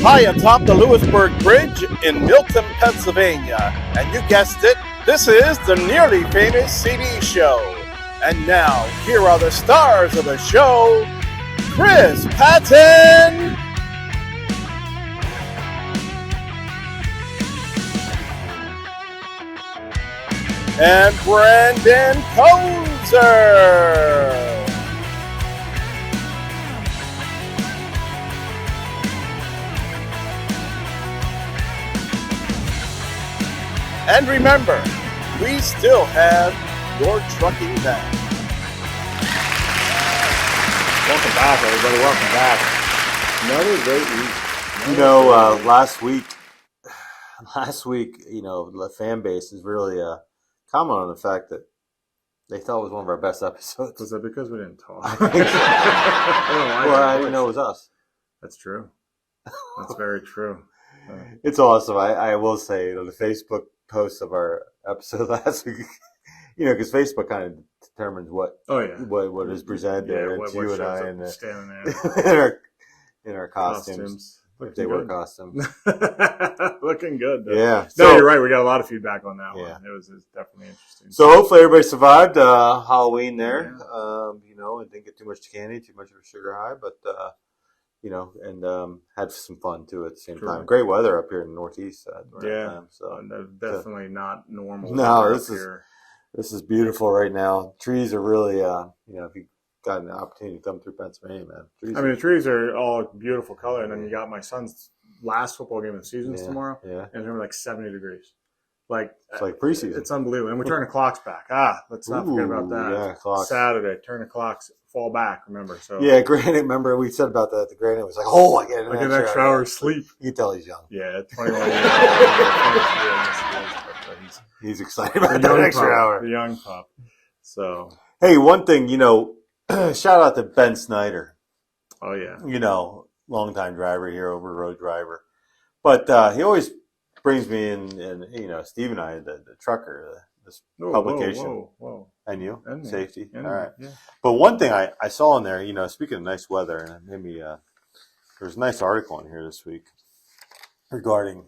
high atop the Lewisburg Bridge in Milton, Pennsylvania. And you guessed it, this is the Nearly Famous CB Show. And now, here are the stars of the show, Chris Patton and Brandon Kozer. And remember, we still have your trucking back. Welcome back, everybody. Welcome back. Another great week. Last week, the fan base is really comment on the fact that they thought it was one of our best episodes. Was that because we didn't talk? I think so. I didn't know it was us. That's true. That's very true. It's awesome. I will say, the Facebook posts of our episode last week, because Facebook kind of determines what is presented there. It's you and I standing there in our costumes. If they were costumes. Looking good, though. Yeah. No, you're right. We got a lot of feedback on that one. It was definitely interesting. So hopefully everybody survived Halloween there. Yeah. And didn't get too much candy, too much of a sugar high, but and had some fun too at the same time. Great weather up here in the Northeast. Time, so definitely not normal. No, this is beautiful right now. Trees are really, if you got an opportunity to come through Pennsylvania, man. The trees are all beautiful color, and then you got my son's last football game of the season tomorrow, and it's gonna be like 70 degrees. It's like preseason. It's unbelievable, and we're turning the clocks back. Let's not forget about that. Yeah, clocks. Saturday, turn the clocks, fall back. Remember, so Granite. Remember we said about that. The Granite was like, I get an extra hour of sleep. You can tell he's young. Yeah, 21 years. He's excited about that extra hour. The young pup. So hey, one thing, shout out to Ben Snyder. Oh yeah. Longtime driver here, over road driver, but he always brings me in, and Steve and I, the trucker, this publication. Whoa. And you? And safety. And all right. Yeah. But one thing I saw in there, speaking of nice weather, and it made me, there's a nice article in here this week regarding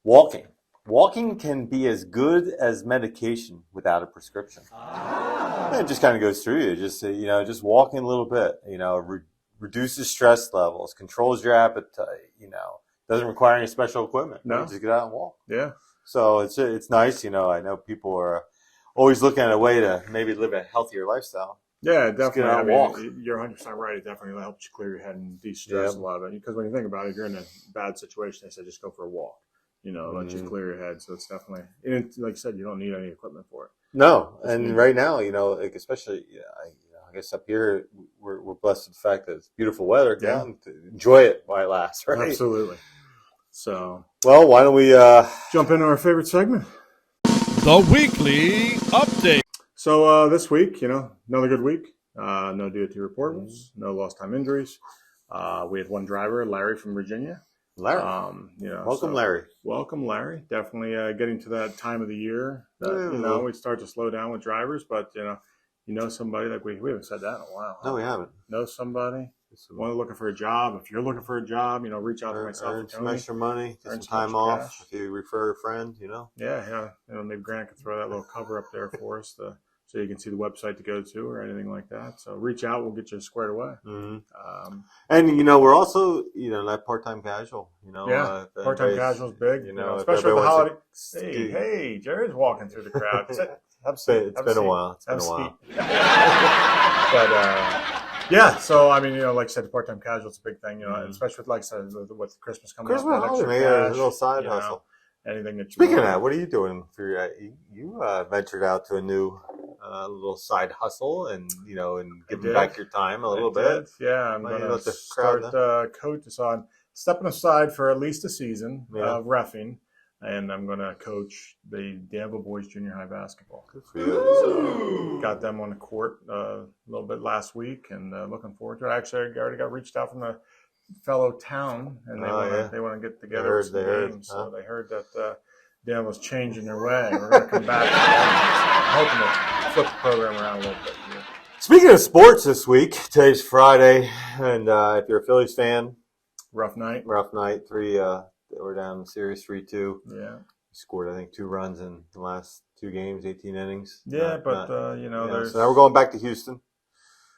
walking. Walking can be as good as medication without a prescription. And it just kind of goes through you. Just walking a little bit, reduces stress levels, controls your appetite, doesn't require any special equipment. No. You just get out and walk. Yeah. So it's nice. I know people are always looking at a way to maybe live a healthier lifestyle. Yeah, definitely. Just get out and walk. You're 100% right. It definitely helps you clear your head and de-stress a lot of it. Because when you think about it, if you're in a bad situation, they say just go for a walk. Let you clear your head. So it's definitely, like you said, you don't need any equipment for it. No, and right now, especially, I guess up here, we're blessed with the fact that it's beautiful weather. Yeah. Enjoy it while it lasts, right? Absolutely. So, well, why don't we jump into our favorite segment? The Weekly Update. So this week, another good week. No DOT reports, no lost time injuries. We had one driver, Larry from Virginia. Larry. Welcome, Larry. Welcome, Larry. Definitely getting to that time of the year that, we start to slow down with drivers, but, somebody, like we haven't said that in a while. No, we haven't. Know somebody. One looking for a job. If you're looking for a job, reach out to myself. Earn some extra money, get some time off. Cash. If you refer a friend, Yeah. Maybe Grant could throw that little cover up there for us so you can see the website to go to or anything like that. So reach out. We'll get you squared away. Mm-hmm. And, we're also, that part-time casual. Part-time casual is big, especially with the holiday. Hey, Jared's walking through the crowd. It's been a while. But, yeah, so like I said, the part-time casual is a big thing, especially with, like I said, with Christmas coming up. A little side hustle. Anything that you Speaking of that, what are you doing for your? You ventured out to a new little side hustle, and giving back your time a little bit. Yeah, I'm going to start coach on stepping aside for at least a season of reffing. And I'm going to coach the Danville Boys Junior High basketball. Good for you. So got them on the court a little bit last week, and looking forward to it. Actually, I already got reached out from a fellow town, and they want to get together with some games. So they heard that Danville's changing their way. We're going to come back and hoping to flip the program around a little bit here. Speaking of sports this week, today's Friday, and if you're a Phillies fan, Rough night. Three. They were down in the series 3-2. Yeah. Scored, I think, 2 runs in the last 2 games, 18 innings. Yeah, there's... So now we're going back to Houston.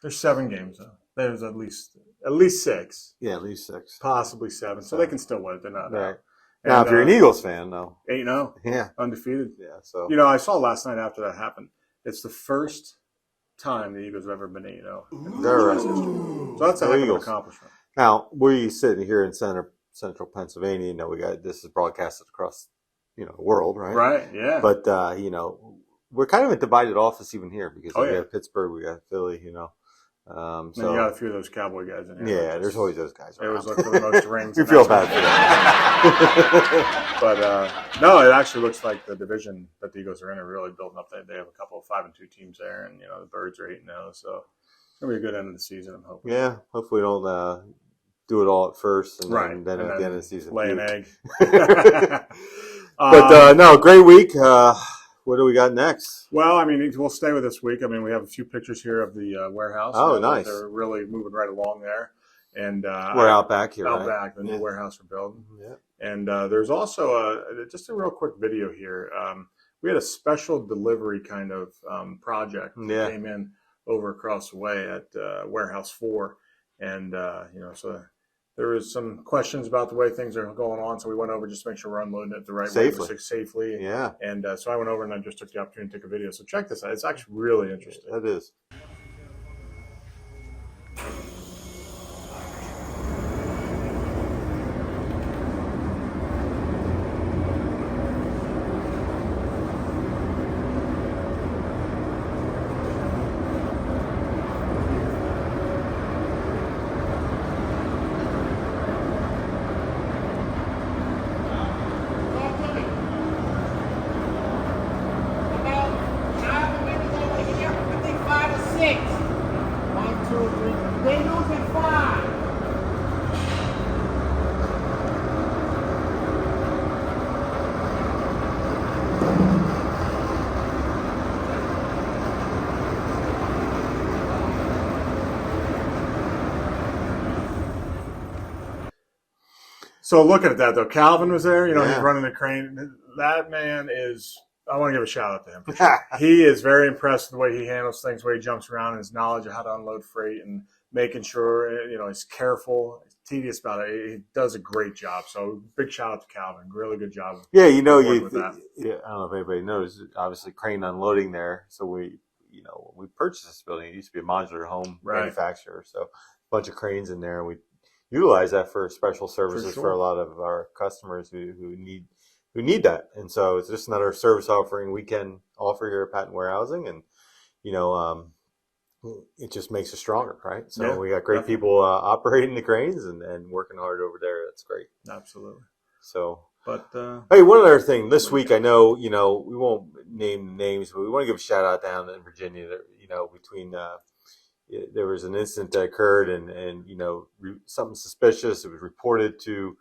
There's 7 games, though. There's at least 6. Yeah, at least 6. Possibly 7. So they can still win it. They're not out. Now, if you're an Eagles fan, though. 8-0. Yeah. Undefeated. Yeah, so. I saw last night after that happened, it's the first time the Eagles have ever been 8-0 in franchise history. So that's a heck of an accomplishment. Now, we're sitting here in central Pennsylvania. This is broadcasted across, the world, right? Right, yeah. But, we're kind of a divided office even here because we have Pittsburgh, we got Philly, So you got a few of those Cowboy guys in here. Yeah, there's always those guys. They always look for the most rings. You feel bad for that. But no, it actually looks like the division that the Eagles are in are really building up. They have a couple of 5-2 teams there, and the Birds are 8-0. So it's gonna be a good end of the season. I'm hoping. Yeah, hopefully we don't do it all at first, and then at the end of the season lay an egg. But no, great week. What do we got next? Well, we'll stay with this week. We have a few pictures here of the warehouse. Oh, nice. They're really moving right along there. And we're out back here, Out back, the new warehouse we're building. Yeah. And there's also just a real quick video here. We had a special delivery kind of project that came in over across the way at Warehouse 4. And, so there was some questions about the way things are going on, so we went over just to make sure we're unloading it the right way, safely. Yeah. And so I went over and I just took the opportunity to take a video. So check this out. It's actually really interesting. It is. So looking at that, though, Calvin was there. He's running the crane. That man is – I want to give a shout-out to him. For sure. He is very impressed with the way he handles things, the way he jumps around, and his knowledge of how to unload freight and making sure, he's careful, he's tedious about it. He does a great job. So big shout-out to Calvin. Really good job. Yeah, I don't know if anybody knows, obviously crane unloading there. So we purchased this building. It used to be a modular home manufacturer. So a bunch of cranes in there, and we utilize that for special services for a lot of our customers who need that. And so it's just another service offering we can offer here at Patent Warehousing, and it just makes us stronger, right? So we got great people operating the cranes and working hard over there. That's great. Absolutely. So, but hey, one other thing this week, I know we won't name names, but we want to give a shout out down in Virginia. Between there was an incident that occurred, and something suspicious. It was reported to,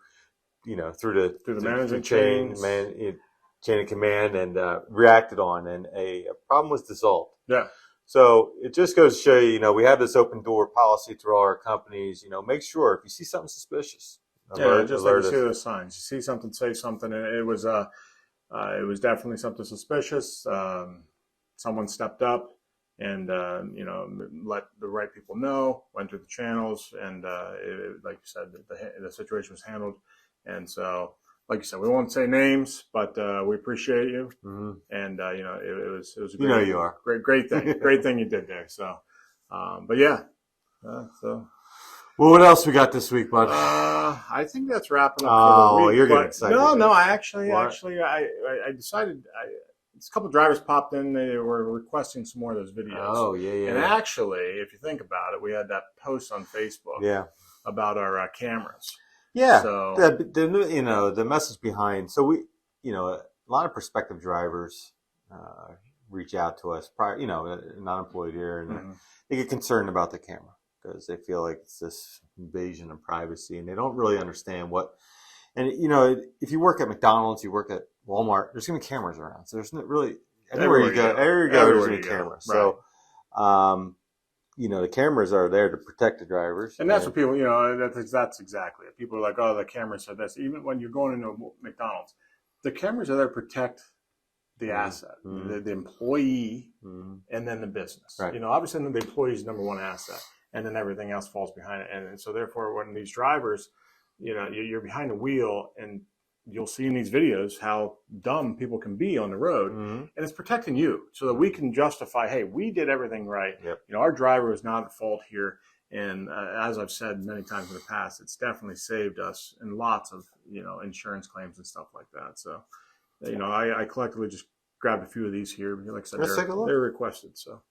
through the management chain of command, and reacted on, and a problem was dissolved. Yeah. So it just goes to show you, we have this open door policy through all our companies. Make sure if you see something suspicious, like you see those signs. You see something, say something, and it was definitely something suspicious. Someone stepped up and let the right people know, went through the channels, and like you said, the situation was handled. And so, like you said, we won't say names, but we appreciate you. Mm-hmm. And it was a great, you are great thing you did there. So, but yeah, so. Well, what else we got this week, bud? I think that's wrapping up for the week. You're getting excited. No, I decided. A couple of drivers popped in. They were requesting some more of those videos. Oh, yeah. And actually, if you think about it, we had that post on Facebook about our cameras. Yeah. So the message behind. So we, a lot of prospective drivers reach out to us, not employed here, and they get concerned about the camera because they feel like it's this invasion of privacy, and they don't really understand what. And if you work at McDonald's, you work at Walmart, there's going to be cameras around. So there's not really everywhere you go, there's going to be cameras. Right. So, the cameras are there to protect the drivers. And that's what people, that's exactly it. People are like, oh, the camera said this. Even when you're going into McDonald's, the cameras are there to protect the asset, the employee, and then the business. Right. Obviously the employee is number one asset, and then everything else falls behind it. And so therefore, when these drivers, you're behind the wheel, and you'll see in these videos how dumb people can be on the road, and it's protecting you so that we can justify, hey, we did everything right. Yep. Our driver was not at fault here. And as I've said many times in the past, it's definitely saved us in lots of, insurance claims and stuff like that. So, I collectively just grabbed a few of these here. Like I said, they're requested. So.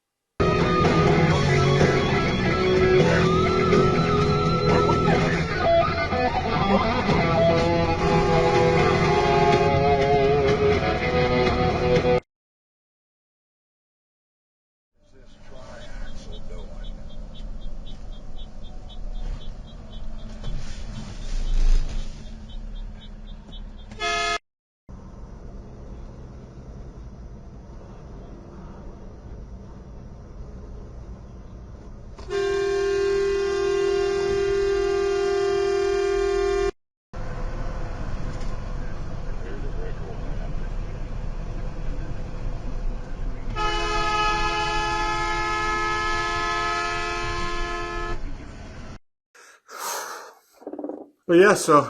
But yeah, so,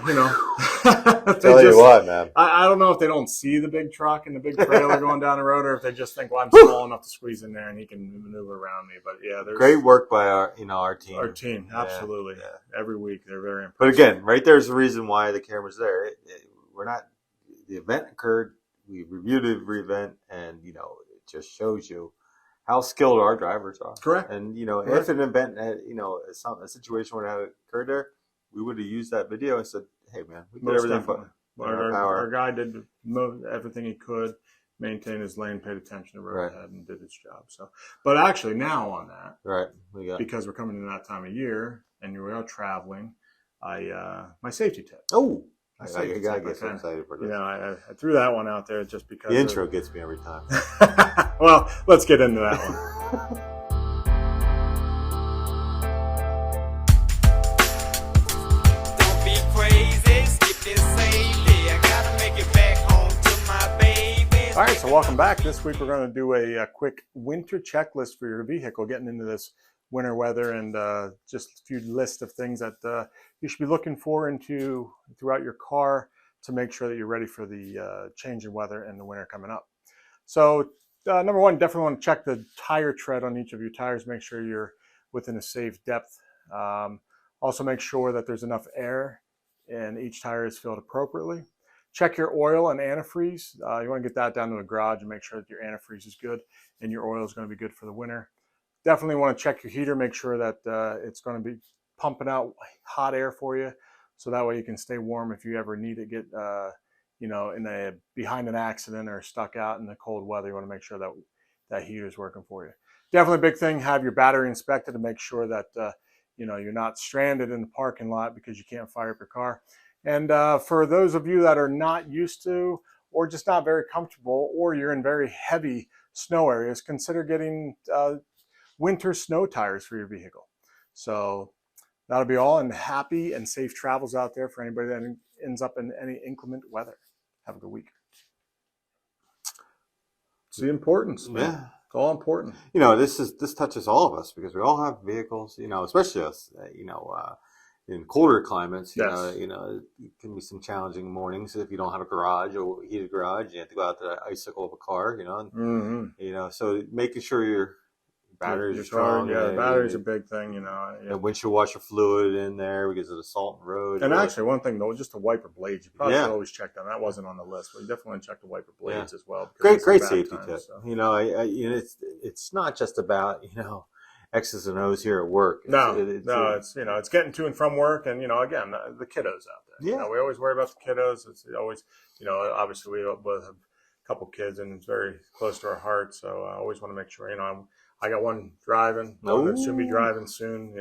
Tell you what, man. I don't know if they don't see the big truck and the big trailer going down the road, or if they just think, well, I'm small enough to squeeze in there and he can maneuver around me. But yeah, there's great work by our team. Our team, absolutely. Yeah. Every week, they're very impressive. But again, right there's the reason why the camera's there. The event occurred. We reviewed the event, and it just shows you how skilled our drivers are. Correct. And if an event had, a situation would have occurred there, we would have used that video and said, hey, man, we did everything in our power. Our guy did everything he could, maintain his lane, paid attention to road ahead, and did his job. So, but actually now on that, because we're coming into that time of year and we are traveling, my safety tip. Oh, I gotta get so excited for this. I threw that one out there just because the intro gets me every time. Well, let's get into that one. All right, so welcome back. This week we're going to do a quick winter checklist for your vehicle, getting into this winter weather, and just a few list of things that you should be looking for throughout your car to make sure that you're ready for the change in weather and the winter coming up. So number one, definitely want to check the tire tread on each of your tires. Make sure you're within a safe depth. Also make sure that there's enough air and each tire is filled appropriately. Check your oil and antifreeze. You want to get that down to the garage and make sure that your antifreeze is good and your oil is going to be good for the winter. Definitely want to check your heater, make sure that it's going to be pumping out hot air for you, so that way you can stay warm if you ever need to get behind an accident or stuck out in the cold weather. You want to make sure that that heater is working for you. Definitely a big thing, have your battery inspected to make sure that you're not stranded in the parking lot because you can't fire up your car. And for those of you that are not used to or just not very comfortable, or you're in very heavy snow areas, consider getting winter snow tires for your vehicle. So that'll be all, and happy and safe travels out there for anybody that ends up in any inclement weather. Have a good week. It's the importance, man. Yeah. It's all important. This touches all of us because we all have vehicles, especially us, in colder climates, it can be some challenging mornings if you don't have a garage or heated garage. You have to go out to the icicle of a car, so making sure your batteries are strong. Yeah, the battery's a big thing, And windshield washer fluid in there because of the salt and road. And actually, one thing though, just the wiper blades. You probably should always check them. That wasn't on the list, but you definitely want to check the wiper blades as well. Great safety tip. So. It's not just about X's and O's here at work. It's getting to and from work, and again, the kiddos out there. Yeah. We always worry about the kiddos. It's always, obviously we both have a couple kids, and it's very close to our heart. So I always want to make sure, I got one driving, one that should be driving soon,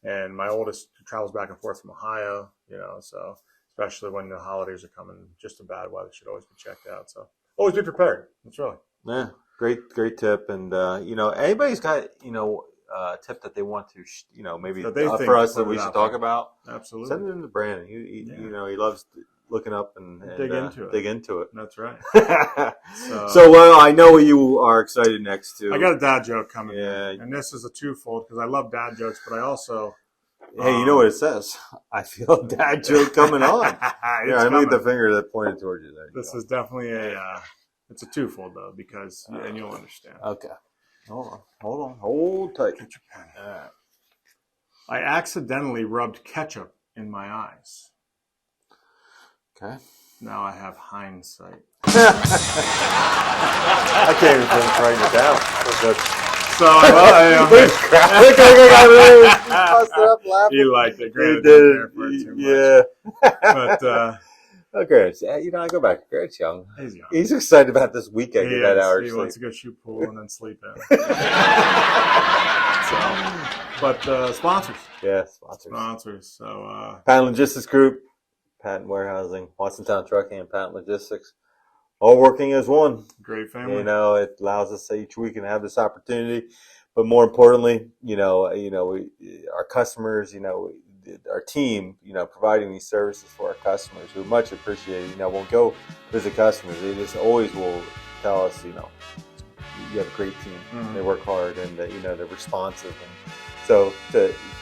and my oldest travels back and forth from Ohio, so especially when the holidays are coming, just a bad weather should always be checked out. So always be prepared. That's really. Yeah. Great tip. And, anybody's got, tip that they want to, maybe So for us that we should talk about, absolutely, send it in to Brandon. He loves looking up and dig into it. That's right. So I know you are excited next to. I got a dad joke coming. Yeah, and this is a twofold because I love dad jokes, but I also. Hey, you know what it says? I feel a dad joke coming on. I made the finger that pointed towards you there. This is definitely it's a twofold though because and you'll understand. Okay. Hold tight. Get your pen. I accidentally rubbed ketchup in my eyes. Okay. Now I have hindsight. I can't even writing it down. So He liked it. Great. He did. But okay, I go back. Garrett's young. He's young. He's excited about this weekend. He wants to go shoot pool and then sleep in. But sponsors. Yeah, sponsors. So Patent Logistics Group, Patent Warehousing, Watsontown Trucking, and Patent Logistics, all working as one. Great family. It allows us each week to have this opportunity, but more importantly, our customers, our team, providing these services for our customers, we much appreciate it. We'll go visit customers. They just always will tell us, you have a great team. Mm-hmm. They work hard and they're responsive. And so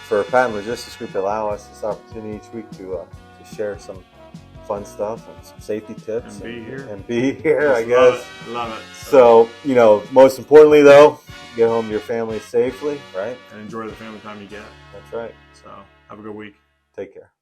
for Patent Logistics Group to allow us this opportunity each week to share some fun stuff and some safety tips and be here, I guess. Love it. So, most importantly though, get home to your family safely, right? And enjoy the family time you get. That's right. So have a good week. Take care.